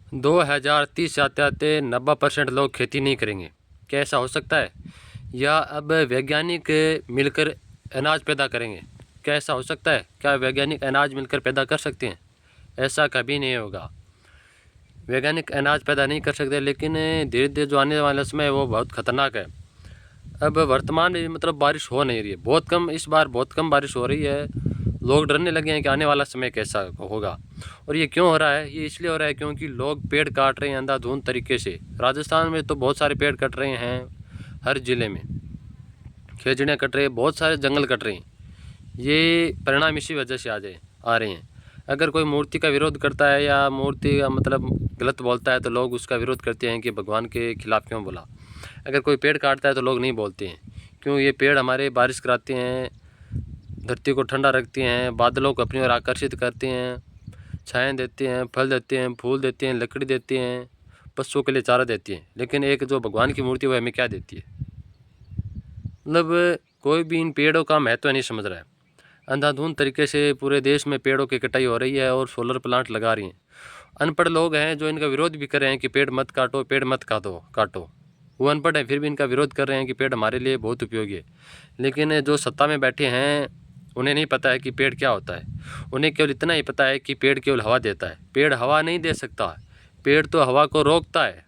2030 आते आते 90% लोग खेती नहीं करेंगे। क्या ऐसा हो सकता है? या अब वैज्ञानिक मिलकर अनाज पैदा करेंगे? क्या ऐसा हो सकता है? क्या वैज्ञानिक अनाज मिलकर पैदा कर सकते हैं? ऐसा कभी नहीं होगा। वैज्ञानिक अनाज पैदा नहीं कर सकते, लेकिन धीरे धीरे जो आने वाला समय है वो बहुत ख़तरनाक है। अब वर्तमान में मतलब बारिश हो नहीं रही है, बहुत कम, इस बार बहुत कम बारिश हो रही है। लोग डरने लगे हैं कि आने वाला समय कैसा होगा। और ये क्यों हो रहा है? ये इसलिए हो रहा है क्योंकि लोग पेड़ काट रहे हैं अंधाधुंध तरीके से। राजस्थान में तो बहुत सारे पेड़ कट रहे हैं, हर ज़िले में खेजड़ियाँ कट रही हैं, बहुत सारे जंगल कट रहे हैं। ये परिणाम इसी वजह से आ रहे हैं। अगर कोई मूर्ति का विरोध करता है या मूर्ति का मतलब गलत बोलता है तो लोग उसका विरोध करते हैं कि भगवान के खिलाफ क्यों बोला। अगर कोई पेड़ काटता है तो लोग नहीं बोलते हैं, क्यों? ये पेड़ हमारे बारिश कराते हैं, धरती को ठंडा रखती हैं, बादलों को अपनी ओर आकर्षित करते हैं, छाएँ देते हैं, फल देते हैं, फूल देते हैं, लकड़ी देते हैं, पशुओं के लिए चारा देती हैं। लेकिन एक जो भगवान की मूर्ति है वो हमें क्या देती है? मतलब कोई भी इन पेड़ों का महत्व नहीं समझ रहा है। अंधाधुंध तरीके से पूरे देश में पेड़ों की कटाई हो रही है और सोलर प्लांट लगा रही हैं। अनपढ़ लोग हैं जो इनका विरोध भी कर रहे हैं कि पेड़ मत काटो, पेड़ मत काटो। वो अनपढ़ हैं फिर भी इनका विरोध कर रहे हैं कि पेड़ हमारे लिए बहुत उपयोगी है। लेकिन जो सत्ता में बैठे हैं उन्हें नहीं पता है कि पेड़ क्या होता है। उन्हें केवल इतना ही पता है कि पेड़ केवल हवा देता है। पेड़ हवा नहीं दे सकता, पेड़ तो हवा को रोकता है।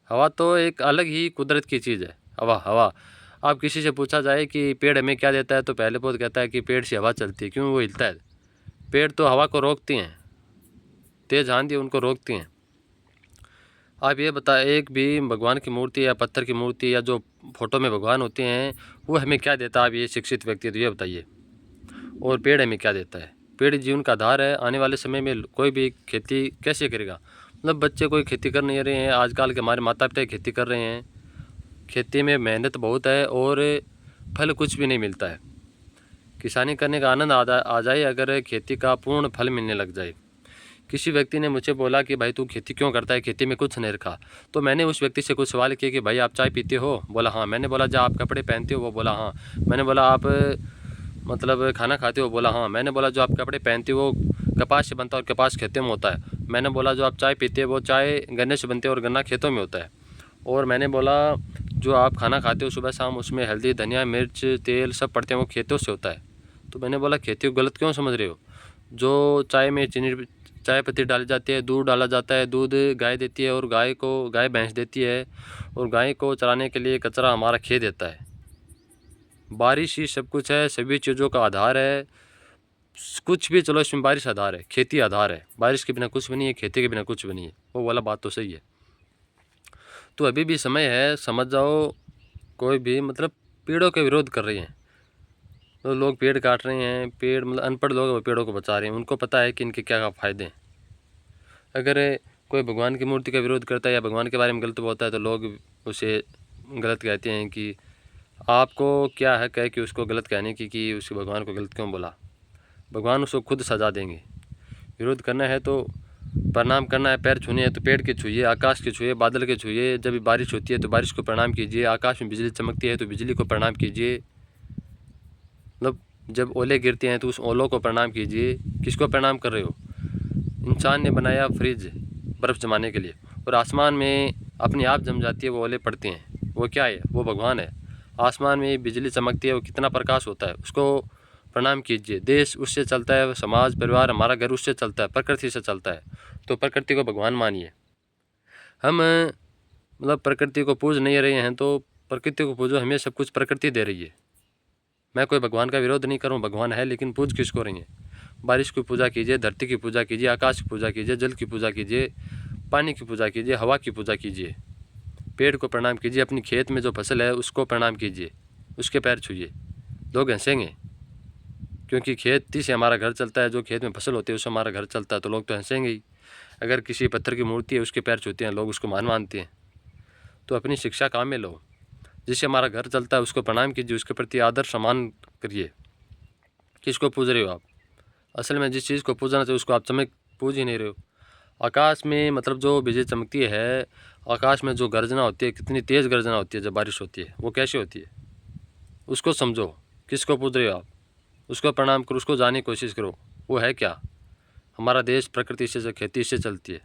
हवा तो एक अलग ही कुदरत की चीज़ है। हवा हवा आप किसी से पूछा जाए कि पेड़ हमें क्या देता है तो पहले बहुत कहता है कि पेड़ से हवा चलती है, क्यों? वो हिलता है। पेड़ तो हवा को रोकती हैं, तेज़ आंधी उनको रोकती हैं। आप ये बताएं, एक भी भगवान की मूर्ति या पत्थर की मूर्ति या जो फोटो में भगवान होते हैं वो हमें क्या देता है? आप ये शिक्षित व्यक्ति है तो ये बताइए। और पेड़ हमें क्या देता है? पेड़ जीवन का आधार है। आने वाले समय में कोई भी खेती कैसे करेगा? मतलब बच्चे कोई खेती कर नहीं रहे हैं। आजकल के हमारे माता पिता खेती कर रहे हैं। खेती में मेहनत बहुत है और फल कुछ भी नहीं मिलता है। किसानी करने का आनंद आ जाए अगर खेती का पूर्ण फल मिलने लग जाए। किसी व्यक्ति ने मुझे बोला कि भाई तू खेती क्यों करता है, खेती में कुछ नहीं रखा। तो मैंने उस व्यक्ति से कुछ सवाल किए कि भाई आप चाय पीते हो? बोला हाँ। मैंने बोला जो आप कपड़े पहनते हो? वो बोला हाँ। मैंने बोला आप मतलब खाना खाते हो? बोला हाँ। मैंने बोला जो आप कपड़े पहनते हो वो कपास से बनता है और कपास खेतों में होता है। मैंने बोला जो आप चाय पीते हो वो चाय गन्ने से बनती है और गन्ना खेतों में होता है। और मैंने बोला जो आप खाना खाते हो सुबह शाम उसमें हल्दी धनिया मिर्च तेल सब पड़ते हैं वो खेतों से होता है। तो मैंने बोला खेती को गलत क्यों समझ रहे हो? जो चाय में चीनी चाय पत्ती डाली जाती है, दूध डाला जाता है, दूध गाय देती है और गाय भैंस देती है और गाय को चराने के लिए कचरा हमारा खेत देता है। बारिश ही सब कुछ है, सभी चीज़ों का आधार है। कुछ भी चलो इसमें बारिश आधार है, खेती आधार है। बारिश के बिना कुछ भी नहीं है, खेती के बिना कुछ भी नहीं है। वो वाला बात तो सही है। तो अभी भी समय है, समझ जाओ। कोई भी मतलब पेड़ों के विरोध कर रही हैं तो लोग पेड़ काट रहे हैं। पेड़ मतलब अनपढ़ लोग पेड़ों को बचा रहे हैं, उनको पता है कि इनके क्या फ़ायदे हैं। अगर कोई भगवान की मूर्ति का विरोध करता है या भगवान के बारे में गलत बोलता है तो लोग उसे गलत कहते हैं कि आपको क्या हक है कि उसको गलत कहने की, कि उसके भगवान को गलत क्यों बोला? भगवान उसको खुद सजा देंगे। विरोध करना है तो प्रणाम करना है, पैर छूने हैं तो पेड़ के छूइए, आकाश के छूइए, बादल के छूइए। जब बारिश होती है तो बारिश को प्रणाम कीजिए, आकाश में बिजली चमकती है तो बिजली को प्रणाम कीजिए। मतलब जब ओले गिरते हैं तो उस ओलों को प्रणाम कीजिए। किसको प्रणाम कर रहे हो? इंसान ने बनाया फ्रिज बर्फ़ जमाने के लिए और आसमान में अपने आप जम जाती है, वो ओले पड़ते हैं। वो क्या है? वो भगवान है। आसमान में बिजली चमकती है, वो कितना प्रकाश होता है, उसको प्रणाम कीजिए। देश उससे चलता है, समाज परिवार हमारा घर उससे चलता है, प्रकृति से चलता है। तो प्रकृति को भगवान मानिए। हम मतलब प्रकृति को पूज नहीं रहे हैं तो प्रकृति को पूजो, हमें सब कुछ प्रकृति दे रही है। मैं कोई भगवान का विरोध नहीं करूँ, भगवान है, लेकिन पूज किसको रही है? बारिश की पूजा कीजिए, धरती की पूजा कीजिए, आकाश की पूजा कीजिए, जल की पूजा कीजिए, पानी की पूजा कीजिए, हवा की पूजा कीजिए, पेड़ को प्रणाम कीजिए, अपनी खेत में जो फसल है उसको प्रणाम कीजिए, उसके पैर छूइए। लोग हंसेंगे क्योंकि खेती से हमारा घर चलता है, जो खेत में फसल होती है उससे हमारा घर चलता है, तो लोग तो हंसेंगे ही। अगर किसी पत्थर की मूर्ति है उसके पैर छूते हैं लोग, उसको महान मानते हैं। तो अपनी शिक्षा काम में लो। जिससे हमारा घर चलता है उसको प्रणाम कीजिए, उसके प्रति आदर सम्मान करिए। किसको पूज रहे हो आप? असल में जिस चीज़ को पूजना चाहिए उसको आप पूज ही नहीं रहे हो। आकाश में मतलब जो बिजली चमकती है, आकाश में जो गर्जना होती है, कितनी तेज़ गर्जना होती है जब बारिश होती है, वो कैसे होती है? उसको समझो। किसको पूज रहे हो आप? उसको प्रणाम करो, उसको जानने की कोशिश करो। वो है क्या? हमारा देश प्रकृति से खेती से चलती है।